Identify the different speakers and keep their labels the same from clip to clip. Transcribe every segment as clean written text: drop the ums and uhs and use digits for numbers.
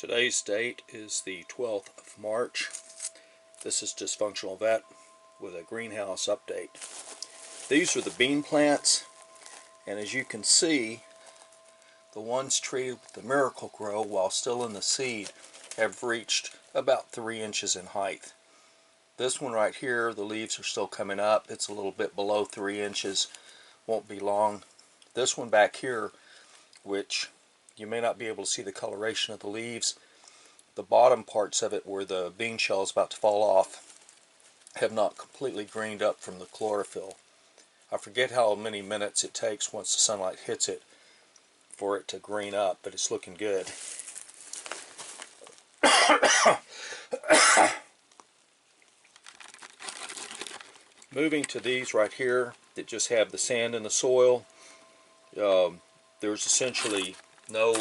Speaker 1: Today's date is the 12th of March. This is Dysfunctional Vet with a greenhouse update. These are the bean plants, and as you can see, the ones treated with the Miracle Grow while still in the seed have reached about 3 inches in height. This one right here, the leaves are still coming up. It's a little bit below 3 inches. Won't be long. This one back here, which you may not be able to see the coloration of the leaves, the bottom parts of it where the bean shell is about to fall off have not completely greened up from the chlorophyll. I forget how many minutes it takes once the sunlight hits it for it to green up, but it's looking good. Moving to these right here that just have the sand in the soil, there's essentially no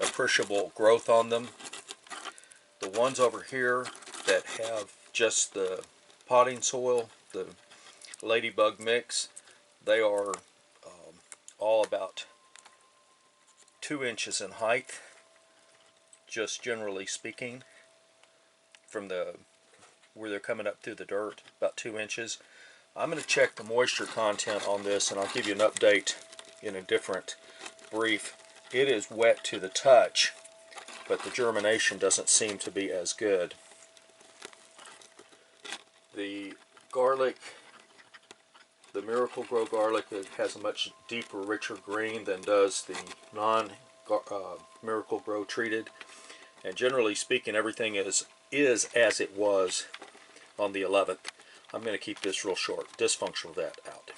Speaker 1: appreciable growth on them. The ones over here that have just the potting soil, the ladybug mix, they are all about 2 inches in height, just generally speaking, from where they're coming up through the dirt, about 2 inches. I'm going to check the moisture content on this, and I'll give you an update in a different brief. It is wet to the touch, but the germination doesn't seem to be as good. The garlic, the Miracle Grow garlic, it has a much deeper, richer green than does the non-Miracle Grow treated. And generally speaking, everything is as it was on the 11th. I'm going to keep this real short. Dysfunctional Vet out.